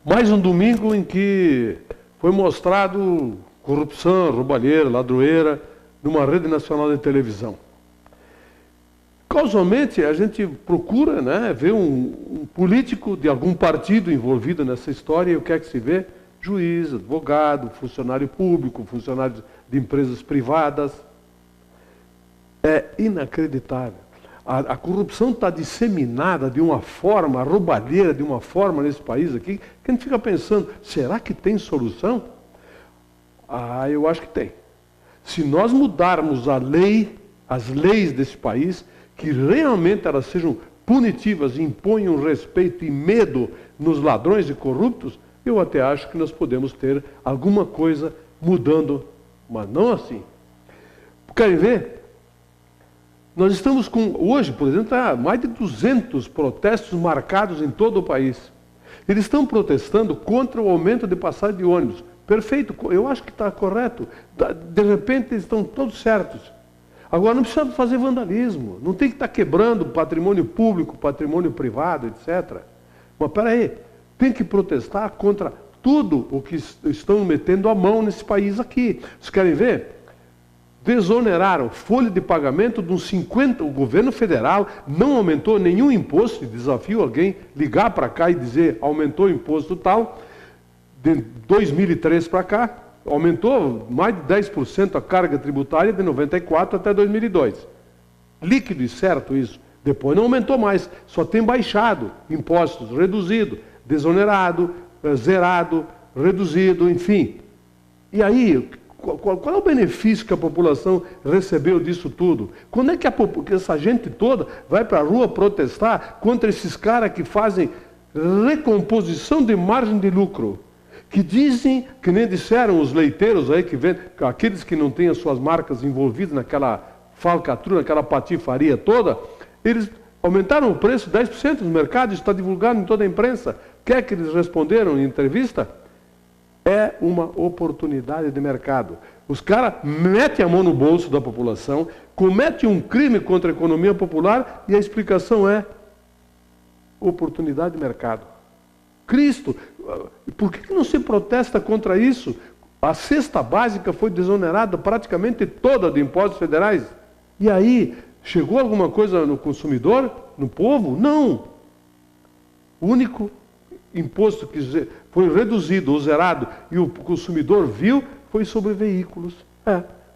Mais um domingo em que foi mostrado corrupção, roubalheira, ladroeira, numa rede nacional de televisão. Causalmente, a gente procura, né, ver um político de algum partido envolvido nessa história, e o que é que se vê? Juiz, advogado, funcionário público, funcionário de empresas privadas. É inacreditável. A corrupção está disseminada de uma forma, a roubalheira de uma forma nesse país aqui, que a gente fica pensando, será que tem solução? Ah, eu acho que tem. Se nós mudarmos as leis desse país, que realmente elas sejam punitivas e imponham respeito e medo nos ladrões e corruptos, eu até acho que nós podemos ter alguma coisa mudando, mas não assim. Querem ver? Nós estamos com, hoje, por exemplo, mais de 200 protestos marcados em todo o país. Eles estão protestando contra o aumento de passagem de ônibus. Perfeito, eu acho que está correto. De repente, eles estão todos certos. Agora, não precisa fazer vandalismo. Não tem que estar quebrando patrimônio público, patrimônio privado, etc. Mas, espera aí, tem que protestar contra tudo o que estão metendo a mão nesse país aqui. Vocês querem ver? Desoneraram folha de pagamento de uns 50, o governo federal não aumentou nenhum imposto, desafio alguém ligar para cá e dizer aumentou o imposto tal, de 2003 para cá, aumentou mais de 10% a carga tributária de 94 até 2002. Líquido e certo isso. Depois não aumentou mais, só tem baixado impostos, reduzido, desonerado, zerado, reduzido, enfim. E aí, qual é o benefício que a população recebeu disso tudo? Quando é que essa gente toda vai para a rua protestar contra esses caras que fazem recomposição de margem de lucro? Que dizem, que nem disseram os leiteiros aí, que vendem, aqueles que não têm as suas marcas envolvidas naquela falcatrua, naquela patifaria toda, eles aumentaram o preço 10% no mercado, isso está divulgado em toda a imprensa. Quer que eles responderam em entrevista? É uma oportunidade de mercado. Os caras metem a mão no bolso da população, cometem um crime contra a economia popular e a explicação é oportunidade de mercado. Cristo, por que não se protesta contra isso? A cesta básica foi desonerada praticamente toda de impostos federais. E aí, chegou alguma coisa no consumidor, no povo? Não. O único imposto que foi reduzido ou zerado e o consumidor viu foi sobre veículos.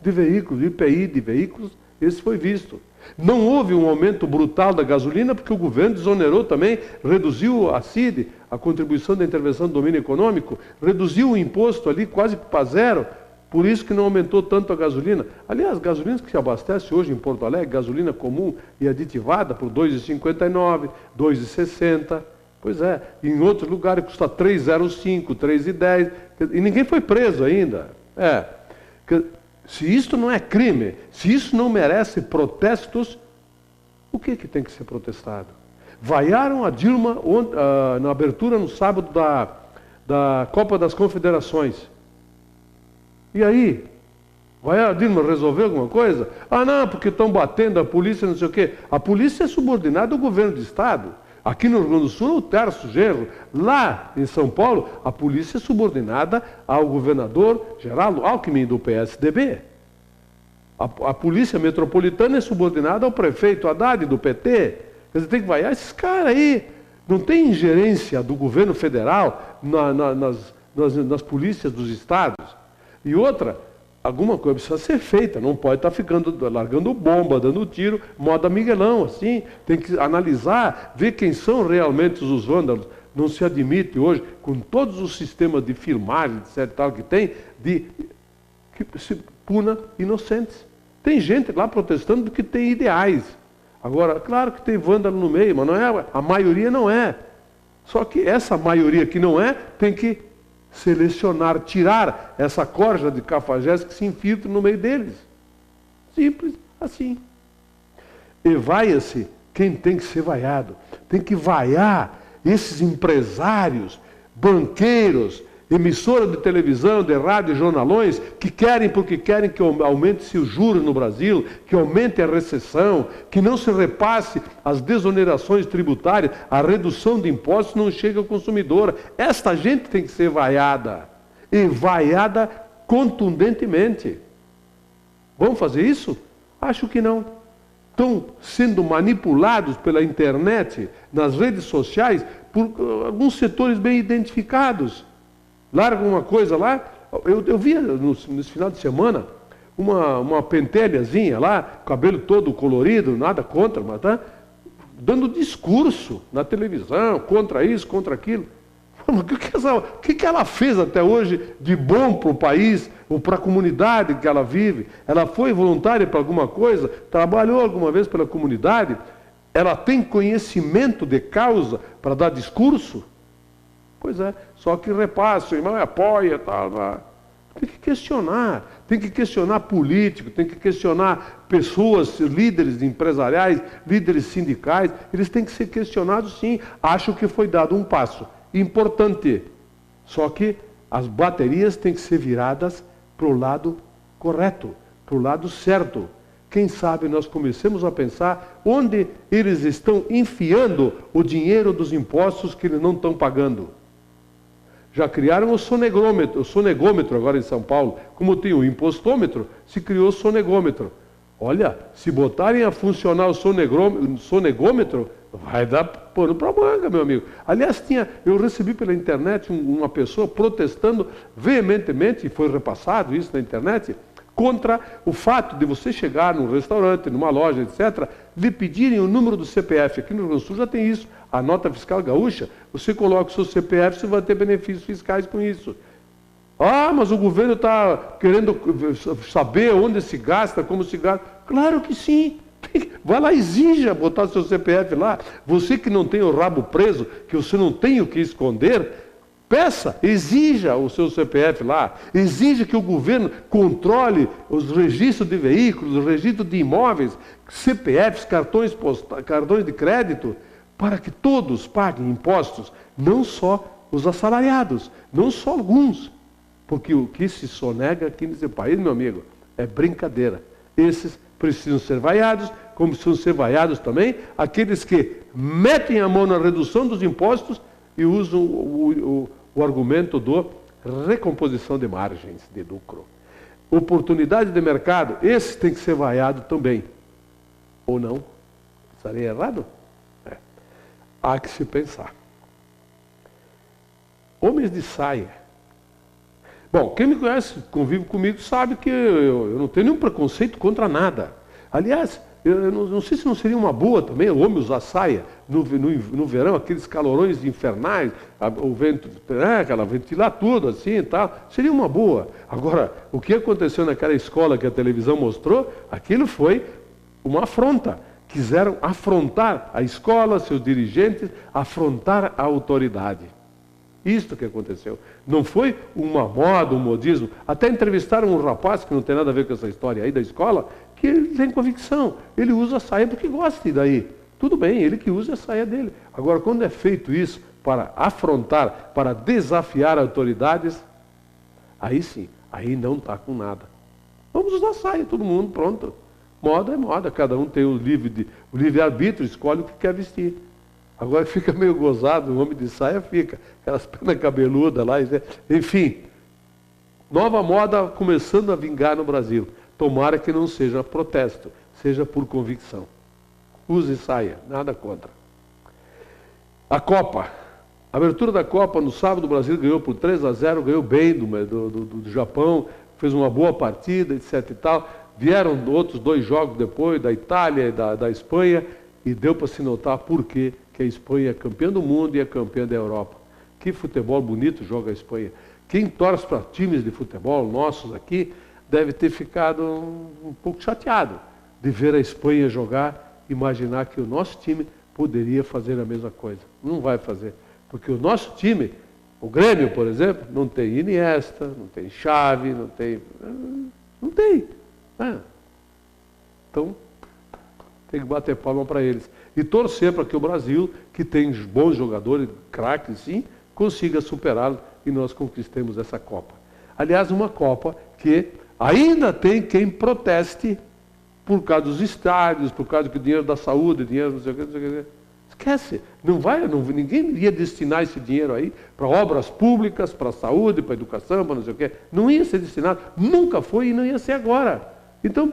De veículos, IPI de veículos, esse foi visto. Não houve um aumento brutal da gasolina porque o governo desonerou também, reduziu a CID, a contribuição da intervenção do domínio econômico, reduziu o imposto ali quase para zero, por isso que não aumentou tanto a gasolina. Aliás, as gasolinas que se abastecem hoje em Porto Alegre, gasolina comum e aditivada por R$ 2,59, R$ 2,60. Pois é, em outros lugares custa 3,05, 3,10, e ninguém foi preso ainda. Se isso não é crime, se isso não merece protestos, o que tem que ser protestado? Vaiaram a Dilma na abertura no sábado da Copa das Confederações. E aí? Vai a Dilma resolver alguma coisa? Ah, não, porque estão batendo a polícia, não sei o quê. A polícia é subordinada ao governo do Estado. Aqui no Rio Grande do Sul, o Tércio Genro. Lá em São Paulo, a polícia é subordinada ao governador Geraldo Alckmin, do PSDB. A polícia metropolitana é subordinada ao prefeito Haddad, do PT. Quer dizer, tem que vaiar esses caras aí. Não tem ingerência do governo federal nas polícias dos estados. E outra, alguma coisa precisa ser feita, não pode estar largando bomba, dando tiro, moda Miguelão, assim. Tem que analisar, ver quem são realmente os vândalos. Não se admite hoje, com todos os sistemas de filmagem, etc. tal que tem, que se puna inocentes. Tem gente lá protestando porque tem ideais. Agora, claro que tem vândalo no meio, mas não é, a maioria não é. Só que essa maioria que não é, tem que selecionar, tirar essa corja de cafajés que se infiltra no meio deles. Simples assim. E vaia-se quem tem que ser vaiado. Tem que vaiar esses empresários, banqueiros, emissora de televisão, de rádio, jornalões, que querem porque querem que aumente-se o juros no Brasil, que aumente a recessão, que não se repasse as desonerações tributárias, a redução de impostos não chega ao consumidor. Esta gente tem que ser vaiada, e vaiada contundentemente. Vamos fazer isso? Acho que não. Estão sendo manipulados pela internet, nas redes sociais, por alguns setores bem identificados. Larga uma coisa lá, eu vi nesse final de semana uma pentelhazinha lá, cabelo todo colorido, nada contra, mas tá dando discurso na televisão, contra isso, contra aquilo. O que ela fez até hoje de bom para o país, ou para a comunidade que ela vive? Ela foi voluntária para alguma coisa? Trabalhou alguma vez pela comunidade? Ela tem conhecimento de causa para dar discurso? Pois é, só que repassa, o irmão apoia, tal. Tem que questionar político, tem que questionar pessoas, líderes empresariais, líderes sindicais, eles têm que ser questionados sim. Acho que foi dado um passo importante, só que as baterias têm que ser viradas para o lado correto, para o lado certo. Quem sabe nós comecemos a pensar onde eles estão enfiando o dinheiro dos impostos que eles não estão pagando. Já criaram o sonegômetro agora em São Paulo. Como tem o impostômetro, se criou o sonegômetro. Olha, se botarem a funcionar o sonegômetro, vai dar pano para a manga, meu amigo. Aliás, eu recebi pela internet uma pessoa protestando veementemente, e foi repassado isso na internet, contra o fato de você chegar num restaurante, numa loja, etc., lhe pedirem o número do CPF. Aqui no Rio Grande do Sul já tem isso. A nota fiscal gaúcha, você coloca o seu CPF, você vai ter benefícios fiscais com isso. Ah, mas o governo está querendo saber onde se gasta, como se gasta. Claro que sim. Vai lá, exija botar seu CPF lá. Você que não tem o rabo preso, que você não tem o que esconder, peça, exija o seu CPF lá. Exija que o governo controle os registros de veículos, os registros de imóveis, CPFs, cartões de crédito, para que todos paguem impostos, não só os assalariados, não só alguns. Porque o que se sonega aqui nesse país, meu amigo, é brincadeira. Esses precisam ser vaiados, como precisam ser vaiados também aqueles que metem a mão na redução dos impostos e usam o argumento do recomposição de margens de lucro. Oportunidade de mercado, esse tem que ser vaiado também. Ou não? Estaria errado? Há que se pensar. Homens de saia. Bom, quem me conhece, convive comigo, sabe que eu não tenho nenhum preconceito contra nada. Aliás, eu não sei se não seria uma boa também o homem usar saia no verão, aqueles calorões infernais, o vento, aquela ventilar tudo assim e tal. Seria uma boa. Agora, o que aconteceu naquela escola que a televisão mostrou, aquilo foi uma afronta. Quiseram afrontar a escola, seus dirigentes, afrontar a autoridade. Isto que aconteceu. Não foi uma moda, um modismo. Até entrevistaram um rapaz que não tem nada a ver com essa história aí da escola, que ele tem convicção. Ele usa a saia porque gosta, e daí? Tudo bem, ele que usa a saia dele. Agora, quando é feito isso para afrontar, para desafiar autoridades, aí sim, aí não está com nada. Vamos usar saia, todo mundo, pronto. Moda é moda, cada um tem o livre-arbítrio, escolhe o que quer vestir. Agora fica meio gozado, o homem de saia fica, aquelas penas cabeludas lá, enfim. Nova moda começando a vingar no Brasil. Tomara que não seja protesto, seja por convicção. Use saia, nada contra. A Copa. A abertura da Copa, no sábado, o Brasil ganhou por 3-0, ganhou bem do Japão, fez uma boa partida, etc e tal. Vieram outros 2 jogos depois, da Itália e da Espanha, e deu para se notar por quê que a Espanha é campeã do mundo e é campeã da Europa. Que futebol bonito joga a Espanha. Quem torce para times de futebol nossos aqui deve ter ficado um pouco chateado de ver a Espanha jogar, imaginar que o nosso time poderia fazer a mesma coisa. Não vai fazer, porque o nosso time, o Grêmio, por exemplo, não tem Iniesta, não tem Xavi, não tem. Então, tem que bater palma para eles. E torcer para que o Brasil, que tem bons jogadores, craques sim, consiga superá-lo e nós conquistemos essa Copa. Aliás, uma Copa que ainda tem quem proteste por causa dos estádios, por causa do dinheiro da saúde, dinheiro não sei o que, não sei o que. Esquece, ninguém ia destinar esse dinheiro aí para obras públicas, para a saúde, para a educação, para não sei o quê. Não ia ser destinado, nunca foi e não ia ser agora. Então,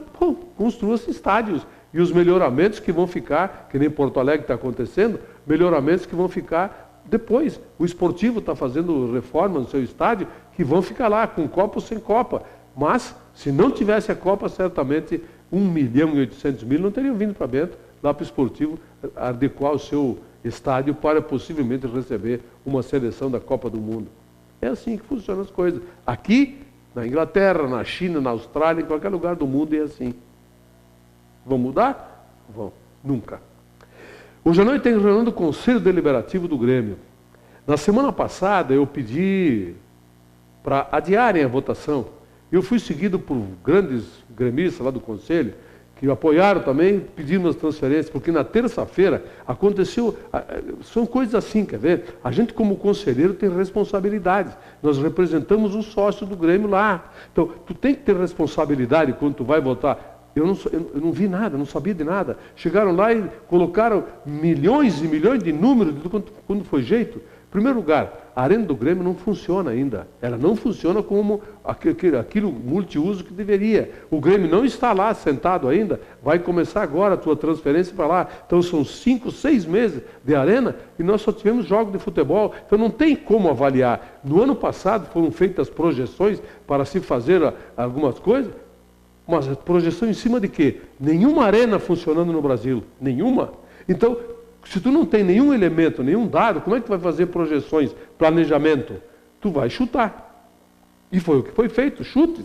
construa-se estádios. E os melhoramentos que vão ficar, que nem Porto Alegre está acontecendo, melhoramentos que vão ficar depois. O esportivo está fazendo reformas no seu estádio, que vão ficar lá, com Copa ou sem Copa. Mas, se não tivesse a Copa, certamente 1.800.000 não teriam vindo para Bento, lá para o esportivo, adequar o seu estádio para possivelmente receber uma seleção da Copa do Mundo. É assim que funcionam as coisas. Aqui, na Inglaterra, na China, na Austrália, em qualquer lugar do mundo é assim. Vão mudar? Vão. Nunca. Hoje à noite tem reunião do Conselho Deliberativo do Grêmio. Na semana passada eu pedi para adiarem a votação. Eu fui seguido por grandes gremistas lá do Conselho, que apoiaram também, pedindo as transferências, porque na terça-feira aconteceu, são coisas assim, quer ver? A gente como conselheiro tem responsabilidades, nós representamos o sócio do Grêmio lá, então tu tem que ter responsabilidade quando tu vai votar. Eu não vi nada, não sabia de nada, chegaram lá e colocaram milhões e milhões de números de quando foi jeito. Em primeiro lugar, a Arena do Grêmio não funciona ainda. Ela não funciona como aquilo multiuso que deveria. O Grêmio não está lá sentado ainda. Vai começar agora a tua transferência para lá. Então são 5, 6 meses de arena e nós só tivemos jogos de futebol. Então não tem como avaliar. No ano passado foram feitas projeções para se fazer algumas coisas. Mas projeção em cima de quê? Nenhuma arena funcionando no Brasil. Nenhuma. Então, se tu não tem nenhum elemento, nenhum dado, como é que tu vai fazer projeções, planejamento? Tu vai chutar. E foi o que foi feito, chutes.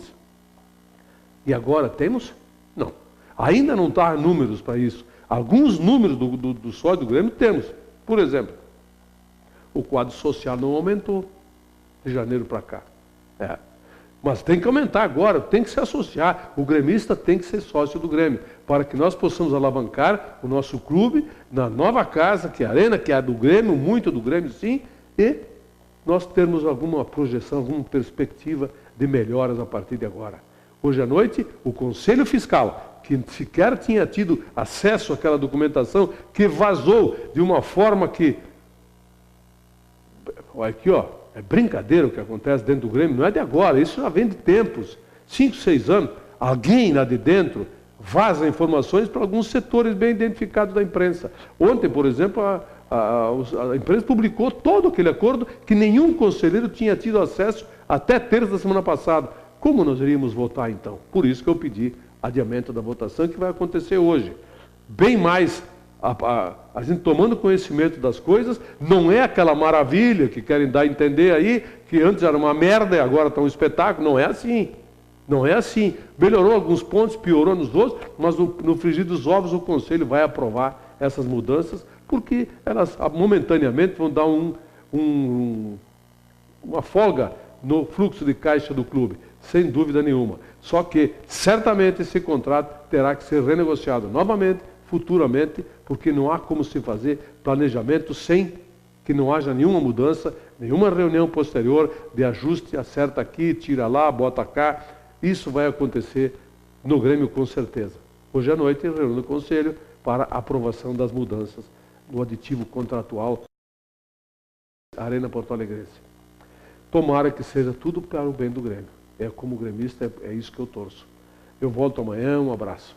E agora temos? Não. Ainda não está números para isso. Alguns números do sócio do Grêmio temos. Por exemplo, o quadro social não aumentou de janeiro para cá. Mas tem que aumentar agora, tem que se associar. O gremista tem que ser sócio do Grêmio, para que nós possamos alavancar o nosso clube na nova casa, que é a Arena, que é a do Grêmio, muito do Grêmio sim, e nós termos alguma projeção, alguma perspectiva de melhoras a partir de agora. Hoje à noite, o Conselho Fiscal, que sequer tinha tido acesso àquela documentação, que vazou de uma forma que... Olha aqui, ó. É brincadeira o que acontece dentro do Grêmio, não é de agora, isso já vem de tempos, 5, 6 anos. Alguém lá de dentro vaza informações para alguns setores bem identificados da imprensa. Ontem, por exemplo, a imprensa publicou todo aquele acordo que nenhum conselheiro tinha tido acesso até terça da semana passada. Como nós iríamos votar então? Por isso que eu pedi adiamento da votação, que vai acontecer hoje. Bem mais... A gente tomando conhecimento das coisas, não é aquela maravilha que querem dar a entender aí, que antes era uma merda e agora está um espetáculo. Não é assim. Não é assim. Melhorou alguns pontos, piorou nos outros, mas no frigir dos ovos o Conselho vai aprovar essas mudanças, porque elas momentaneamente vão dar uma folga no fluxo de caixa do clube, sem dúvida nenhuma. Só que, certamente, esse contrato terá que ser renegociado novamente, futuramente, porque não há como se fazer planejamento sem que não haja nenhuma mudança, nenhuma reunião posterior de ajuste, acerta aqui, tira lá, bota cá. Isso vai acontecer no Grêmio com certeza. Hoje à noite, reunião do Conselho para aprovação das mudanças no aditivo contratual Arena Porto Alegrense. Tomara que seja tudo para o bem do Grêmio. É como gremista, é isso que eu torço. Eu volto amanhã, um abraço.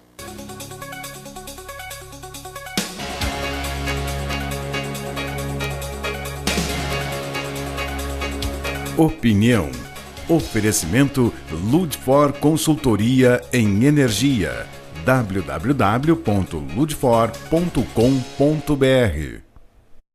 Opinião. Oferecimento Ludfor Consultoria em Energia. www.ludfor.com.br